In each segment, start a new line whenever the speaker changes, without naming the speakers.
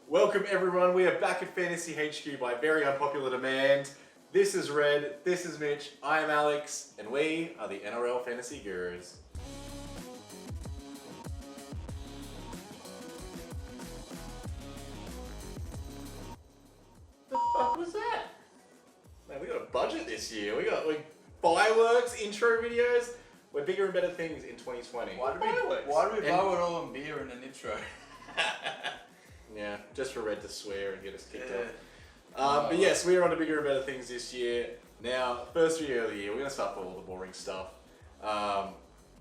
Welcome everyone, we are back at Fantasy HQ by very unpopular demand. This is Red, this is Mitch, I am Alex, and we are the NRL Fantasy Gurus. The fuck was that? Man, we got a budget this year. We got like fireworks, intro videos. We're bigger and better things in 2020.
Why do we blow it all on beer in an intro?
Yeah, just for Red to swear and get us kicked off. But yes, we are on to bigger and better things this year. Now, first video of the year, we're going to start with all the boring stuff.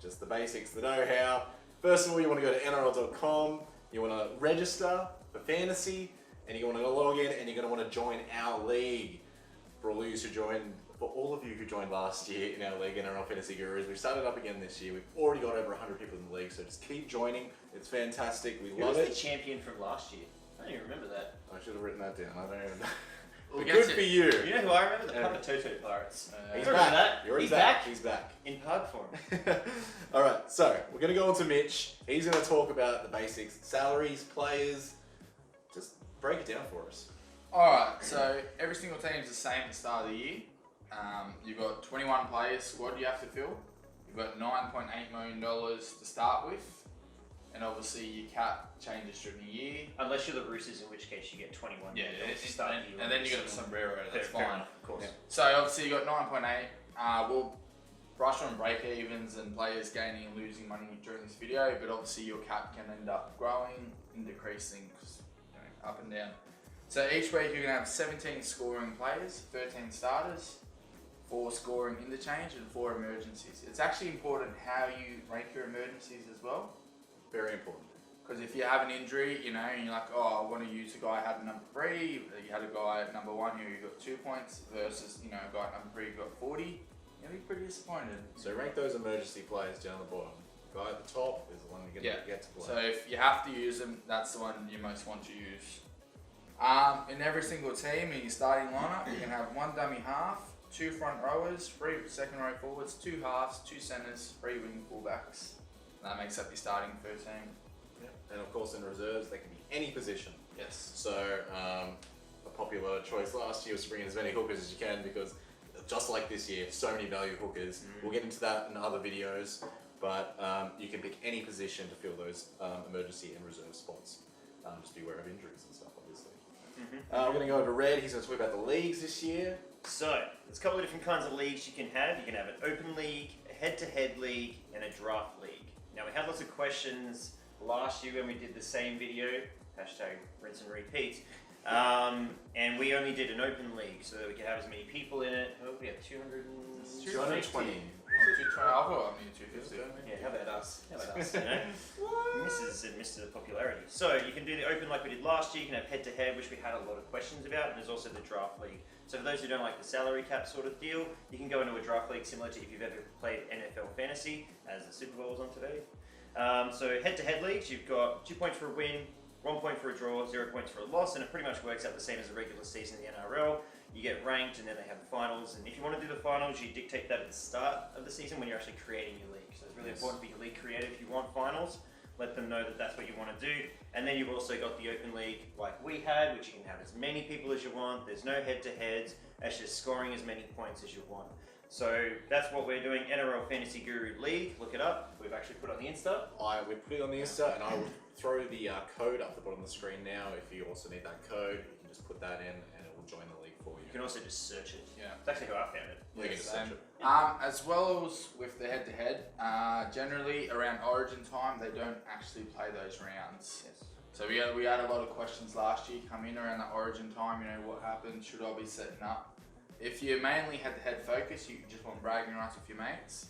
Just the basics, the know-how. First of all, you want to go to NRL.com. You want to register for fantasy, and you want to log in, and you're going to want to join our league. For all of you who joined last year in our league, NRL Fantasy Gurus, we started up again this year. We've already got over 100 people in the league, so just keep joining. It's fantastic. We love it.
Who was the champion from last year? I don't even remember that.
I should have written that down. I don't even know.
Well,
good for you.
You know who I remember? The Papatoto Pirates.
He's
remember
back.
that?
He's back. He's back.
In pug form.
All right, so we're going to go on to Mitch. He's going to talk about the basics, salaries, players. Just break it down for us.
Alright, so every single team's the same at the start of the year. You've got 21 players squad you have to fill. You've got $9.8 million to start with. And obviously your cap changes during the year.
Unless you're the Roosters, in which case you get 21
Yeah,
million to start the year.
and then you got a sombrero, that's
Fair
fine.
enough, of course.
Yeah.
So obviously you got 9.8. We'll brush on break-evens and players gaining and losing money during this video, but obviously your cap can end up growing and decreasing, up and down. So each week you're going to have 17 scoring players, 13 starters, 4 scoring interchange and 4 emergencies. It's actually important how you rank your emergencies as well.
Very important.
Because if you have an injury, and you're like, oh, I want to use a guy who had a number 3, you had a guy at number 1 who got 2 points versus, a guy at number 3 who got 40, you'll be pretty disappointed.
So rank those emergency players down the bottom. Guy at the top is the one you're going to get to play.
So if you have to use them, that's the one you most want to use. In every single team, in your starting lineup, you can have 1 dummy half, 2 front rowers, 3 second row forwards, 2 halves, 2 centres, 3 wing fullbacks. That makes up your starting 13.
Yeah. And of course in reserves, they can be any position.
Yes.
So a popular choice last year was to bring in as many hookers as you can because just like this year, so many value hookers. We'll get into that in other videos, but you can pick any position to fill those emergency and reserve spots. Just be aware of injuries and stuff, obviously. We're going to go over to Red. He's going to talk about the leagues this year.
So, there's a couple of different kinds of leagues you can have. You can have an open league, a head-to-head league, and a draft league. Now, we had lots of questions last year when we did the same video, hashtag rinse and repeat, and we only did an open league so that we could have as many people in it. Oh, we have
220.
I've got 250.
Yeah, how about us? Mrs. and Mr. Popularity. So you can do the open like we did last year. You can have head-to-head, which we had a lot of questions about, and there's also the draft league. So for those who don't like the salary cap sort of deal, you can go into a draft league similar to if you've ever played NFL Fantasy, as the Super Bowl was on today. So head-to-head leagues, you've got 2 points for a win, 1 point for a draw, 0 points for a loss, and it pretty much works out the same as the regular season in the NRL. You get ranked, and then they have the finals. And if you want to do the finals, you dictate that at the start of the season when you're actually creating your league. So it's really important to be your league creator. If you want finals, let them know that that's what you want to do. And then you've also got the open league like we had, which you can have as many people as you want. There's no head-to-heads. It's just scoring as many points as you want. So that's what we're doing. NRL Fantasy Guru League. Look it up. We've actually put it on the Insta.
We put it on the Insta, and I will throw the code up the bottom of the screen now. If you also need that code, you can just put that in, and it will join the league for you.
You can also just search it.
Yeah.
It's actually how I found it.
You can just search it.
As well as with the head-to-head, generally around Origin time, they don't actually play those rounds.
Yes.
So we had a lot of questions last year come in around the Origin time. What happened? Should I be setting up? If you're mainly head-to-head focus, you just want bragging rights with your mates.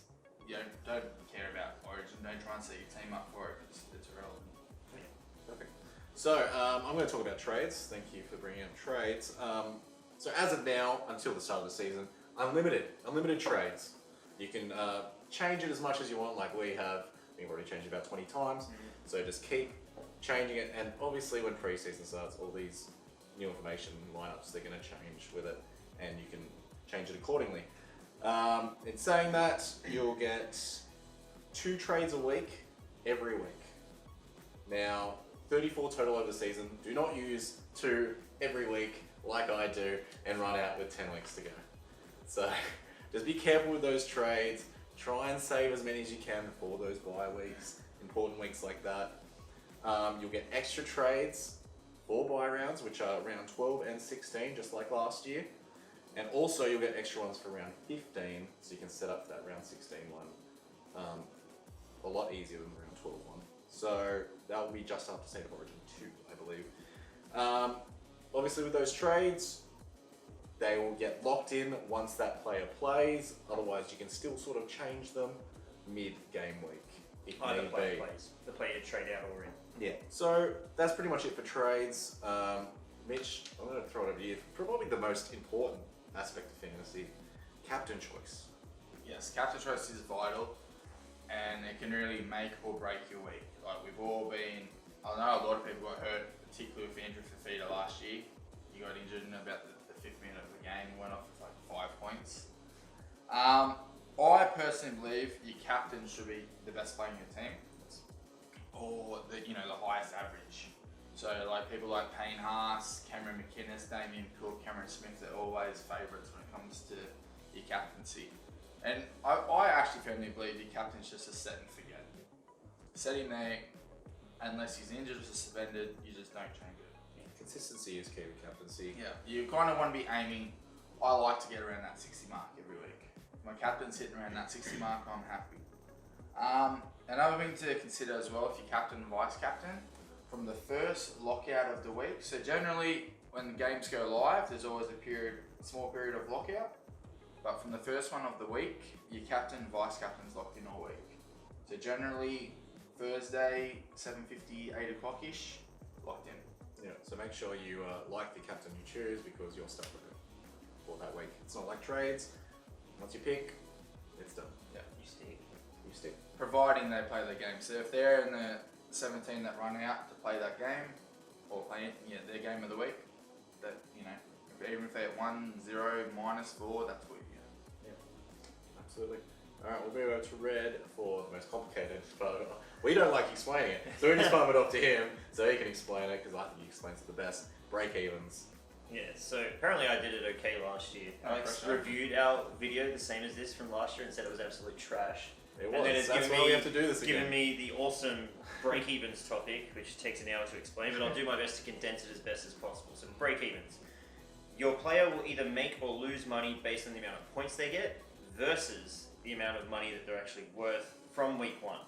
You don't care about Origin. Don't try and set your team up for it because it's irrelevant.
Perfect. So I'm going to talk about trades. Thank you for bringing up trades. So as of now, until the start of the season, unlimited trades. You can change it as much as you want, like we have. We've already changed it about 20 times. So just keep changing it. And obviously, when pre-season starts, all these new information lineups, they're going to change with it, and you can change it accordingly. In saying that, you'll get 2 trades a week, every week. Now, 34 total over the season. Do not use 2 every week like I do and run out with 10 weeks to go. So just be careful with those trades. Try and save as many as you can for those bye weeks, important weeks like that. You'll get extra trades for bye rounds, which are round 12 and 16, just like last year. And also you'll get extra ones for round 15, so you can set up that round 16 one a lot easier than the round 12 one. So that will be just after State of Origin 2, I believe. Obviously with those trades, they will get locked in once that player plays. Otherwise, you can still sort of change them mid-game week if
Either
need
player
be.
plays, the player you trade out or in.
Yeah. So that's pretty much it for trades. Mitch, I'm going to throw it over to you. Probably the most important aspect of fantasy, captain choice.
Yes, captain choice is vital, and it can really make or break your week. Like we've all been, I know a lot of people got hurt, particularly with Andrew Fafita last year. He got injured in about the 5th minute of the game, went off with like 5 points. I personally believe your captain should be the best player in your team, or the highest average. So like people like Payne Haas, Cameron McInnes, Damien Cook, Cameron Smith, they're always favourites when it comes to your captaincy. And I actually firmly believe your captain's just a set and forget. Set him there, unless he's injured or suspended, you just don't change it.
Consistency is key with captaincy.
Yeah, you kind of want to be aiming. I like to get around that 60 mark every week. If my captain's hitting around that 60 mark, I'm happy. Another thing to consider as well, if you're captain and vice captain, from the first lockout of the week. So generally, when the games go live, there's always a small period of lockout. But from the first one of the week, your captain and vice captain's locked in all week. So generally, Thursday, 7:50, 8 o'clock-ish, locked in.
Yeah, so make sure you like the captain you choose because you're stuck with it for that week. It's not like trades. Once you pick, it's done.
Yeah.
You stick.
You stick.
Providing they play the game. So if they're in the 17 that run out to play that game, or play their game of the week, that even if they're at 1-0 -4, that's what you get.
Absolutely. Alright, we'll move over to Red for the most complicated part. We don't like explaining it, so we just palm it off to him so he can explain it because I think he explains it the best. Break evens.
Yeah, so apparently I did it okay last year.
Oh,
Alex
pressure.
reviewed our video the same as this from last year and said it was absolute trash.
It
And
was.
then it's
That's
given
why we
me-
have to do this
Given
again.
me the awesome break evens topic, which takes an hour to explain, but I'll do my best to condense it as best as possible. So break evens. Your player will either make or lose money based on the amount of points they get versus the amount of money that they're actually worth from week 1.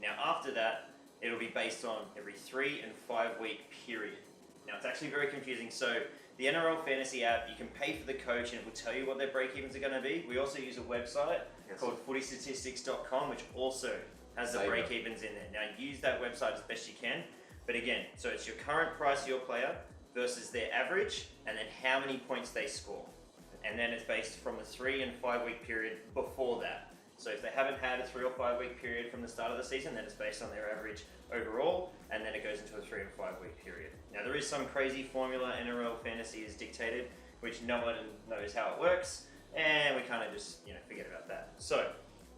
Now after that, it'll be based on every 3 and 5 week period. Now it's actually very confusing. So the NRL Fantasy app, you can pay for the coach and it will tell you what their break evens are going to be. We also use a website called footystatistics.com, which also has the
Save
break
it.
evens in there. Now use that website as best you can. But again, so it's your current price of your player versus their average and then how many points they score. And then it's based from the 3 and 5 week period before that. So if they haven't had a 3 or 5 week period from the start of the season, then it's based on their average overall, and then it goes into a 3 and 5 week period. Now there is some crazy formula NRL Fantasy is dictated, which no one knows how it works, and we kind of just forget about that. So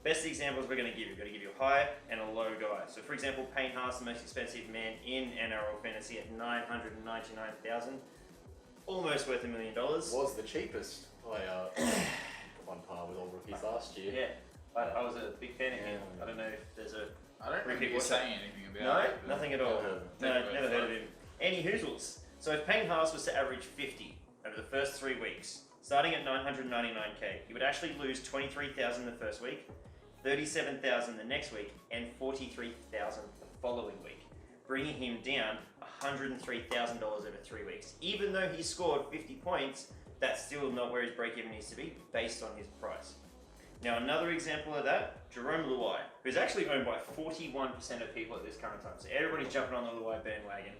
best examples we're going to give you. We're going to give you a high and a low guy. So for example, Payne Haas, the most expensive man in NRL Fantasy at $999,000, almost worth $1 million.
Was the cheapest player on par with all rookies last year.
Yeah, I was a big fan of him.
Yeah.
I don't know if there's a...
I don't
Repeat
think you're
what's that?
saying anything
No,
about it. but-
nothing at all.
Never heard of him.
No, never heard of him. Any hoozles. So if Payne Haas was to average 50 over the first 3 weeks, starting at 999k, he would actually lose 23,000 the first week, 37,000 the next week, and 43,000 the following week, bringing him down $103,000 over 3 weeks. Even though he scored 50 points, that's still not where his break-even needs to be based on his price. Now another example of that, Jerome Luai, who's actually owned by 41% of people at this current time. So everybody's jumping on the Luai bandwagon.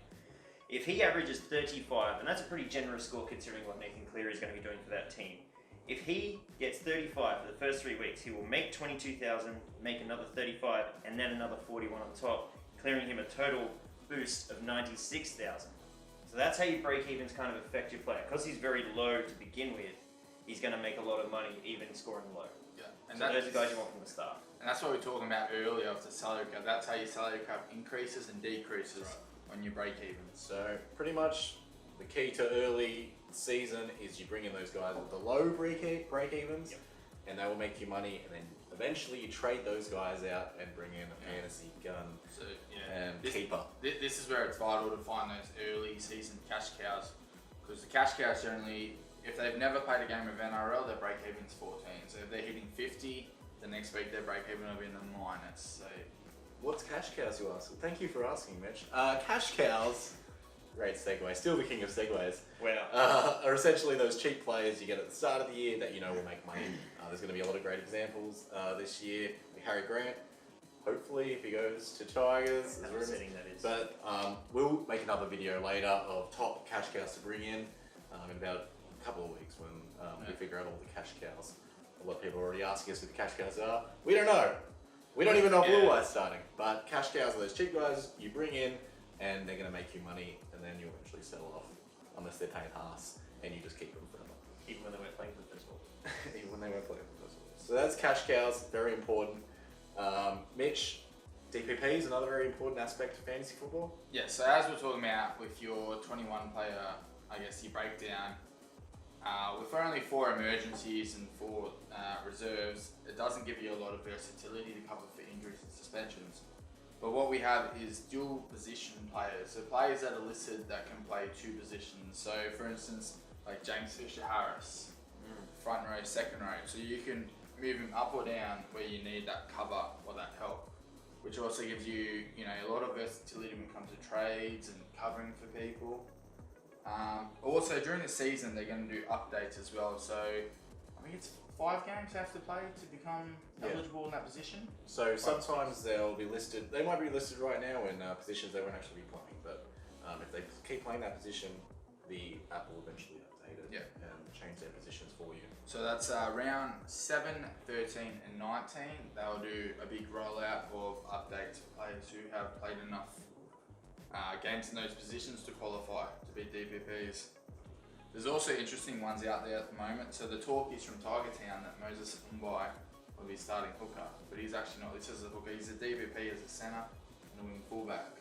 If he averages 35, and that's a pretty generous score considering what Nathan Cleary is going to be doing for that team. If he gets 35 for the first 3 weeks, he will make 22,000, make another 35, and then another 41 on top, clearing him a total boost of 96,000. So that's how your break-evens kind of affect your player. Because he's very low to begin with, he's going to make a lot of money even scoring low.
Yeah.
And so those are guys you want from the start.
And that's what we were talking about earlier of the salary cap. That's how your salary cap increases and decreases. on your break evens.
So pretty much the key to early season is you bring in those guys with the low break evens, and they will make you money, and then eventually you trade those guys out and bring in a fantasy gun and keeper.
This is where it's vital to find those early season cash cows, because the cash cows generally, if they've never played a game of NRL, their break even's 14. So if they're hitting 50, the next week their break even will be in the minus. So
what's cash cows, you ask? Thank you for asking, Mitch. Cash cows, great segue, still the king of segues, are essentially those cheap players you get at the start of the year that you know will make money. There's going to be a lot of great examples this year. Like Harry Grant, hopefully if he goes to Tigers.
How upsetting that is.
But we'll make another video later of top cash cows to bring in about a couple of weeks when we figure out all the cash cows. A lot of people are already asking us who the cash cows are. We don't know. We don't even know if Blue Eye's starting. But cash cows are those cheap guys you bring in, and they're going to make you money, and then you eventually sell off, unless they're paying halves, and you just keep them forever.
Even when they weren't playing for the festival.
Even when they weren't playing for the festival. So that's cash cows, very important. Mitch, DPP is another very important aspect of fantasy football.
yeah, so as we're talking about with your 21 player, I guess your breakdown, with only 4 emergencies and 4 reserves, it doesn't give you a lot of versatility to cover for injuries and suspensions. But what we have is dual position players, so players that are listed that can play 2 positions. So for instance, like James Fisher-Harris, front row, second row, so you can move him up or down where you need that cover or that help, which also gives you, a lot of versatility when it comes to trades and covering for people. Also during the season they're going to do updates as well, so I think it's 5 games you have to play to become eligible in that position.
So sometimes they'll be listed, they might be listed right now in positions they won't actually be playing, but if they keep playing that position, the app will eventually update it and change their positions for you.
So that's round 7, 13 and 19. They'll do a big rollout of updates for players who have played enough games in those positions to qualify to be DPPs. There's also interesting ones out there at the moment. So the talk is from Tiger Town that Moses Mumbai will be starting hooker, but he's actually not listed as a hooker. He's a DPP as a centre and a wing fullback.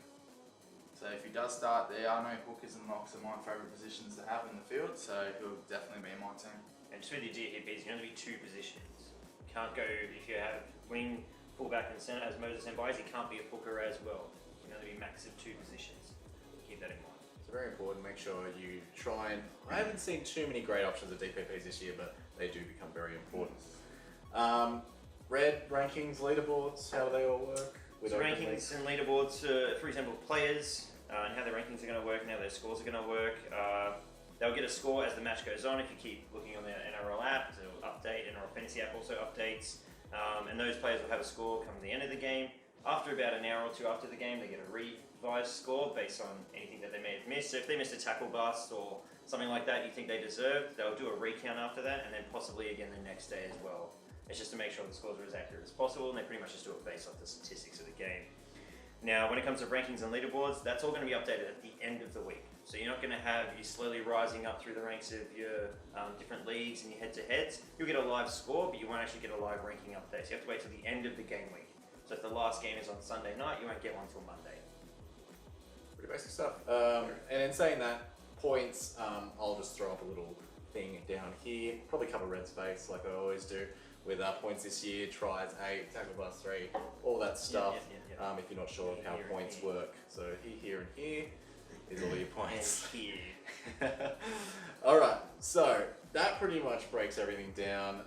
So if he does start there, I know hookers and locks are my favourite positions to have in the field, so he'll definitely be in my team.
And just with your DPPs, you can only be 2 positions. You can't go, if you have wing, fullback and centre as Moses Mbai, you can't be a hooker as well. You can only be max of 2 positions. Keep that in mind.
It's very important, make sure you try and, I haven't seen too many great options of DPPs this year, but they do become very important. Red, rankings, leaderboards, how do they all work?
So rankings and leaderboards, for example, players and how their rankings are going to work and how their scores are going to work. They'll get a score as the match goes on. If you keep looking on the NRL app, it'll update. NRL Fantasy app also updates. And those players will have a score come to the end of the game. After about an hour or 2 after the game, they get a revised score based on anything that they may have missed. So if they missed a tackle bust or something like that you think they deserved, they'll do a recount after that, and then possibly again the next day as well. It's just to make sure the scores are as accurate as possible, and they pretty much just do it based off the statistics of the game. Now, when it comes to rankings and leaderboards, that's all going to be updated at the end of the week. So you're not going to have you slowly rising up through the ranks of your different leagues and your head-to-heads. You'll get a live score, but you won't actually get a live ranking update. So you have to wait till the end of the game week. So if the last game is on Sunday night, you won't get one until Monday.
Pretty basic stuff. And in saying that, points, I'll just throw up a little thing down here. Probably cover red space like I always do. With points this year, tries 8, tackle bust 3, all that stuff. If you're not sure of how points work. So here, and here is all your points.
And here.
Alright, so that pretty much breaks everything down.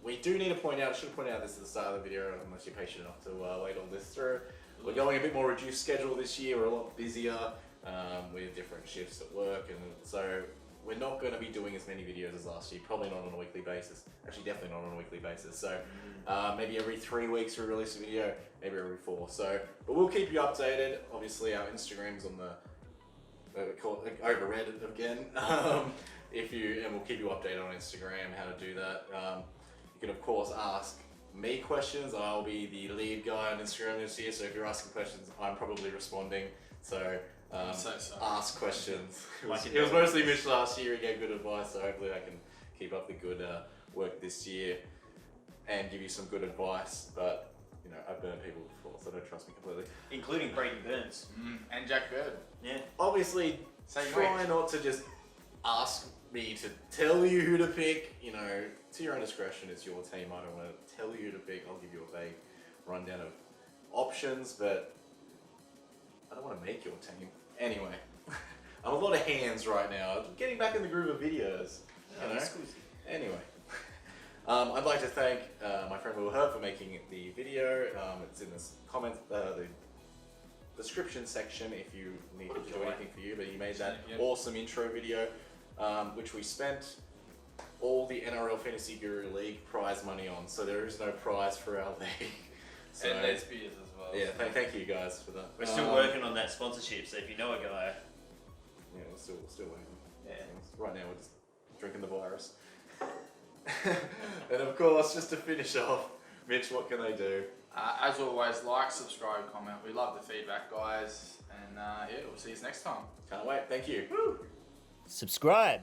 We do need to point out, I should have pointed out this at the start of the video, unless you're patient enough to wait all this through. We're going a bit more reduced schedule this year, we're a lot busier with different shifts at work, and so we're not going to be doing as many videos as last year, probably not on a weekly basis. Actually, definitely not on a weekly basis. So maybe every 3 weeks we release a video, maybe every 4. So, but we'll keep you updated. Obviously, our Instagram's on the overread again. And we'll keep you updated on Instagram how to do that. You can of course ask me questions. I'll be the lead guy on Instagram this year. So if you're asking questions, I'm probably responding. So. Ask questions. It was mostly Mitch last year. He gave good advice, so hopefully I can keep up the good work this year and give you some good advice. But I've burned people before, so don't trust me completely.
Including Brady Burns.
And Jack Bird.
Yeah.
Obviously,
Same
try
week.
not to just ask me to tell you who to pick. To your own discretion, it's your team. I don't want to tell you who to pick. I'll give you a vague rundown of options, but I don't want to make your team. Anyway, I'm a lot of hands right now. I'm getting back in the groove of videos. Anyway, I'd like to thank my friend Will Hurt for making the video. It's in the the description section if you need him to do anything for you. But he made that awesome intro video, which we spent all the NRL Fantasy Guru League prize money on. So there is no prize for our league. So,
And there's beers as well.
yeah, thank you guys for that.
We're still working on that sponsorship, so if you know a guy.
Yeah, we're still waiting.
Yeah.
Right now we're just drinking the virus. And of course, just to finish off, Mitch, what can they do?
As always, like, subscribe, comment. We love the feedback, guys. And we'll see you next time.
Can't wait. Thank you.
Subscribe.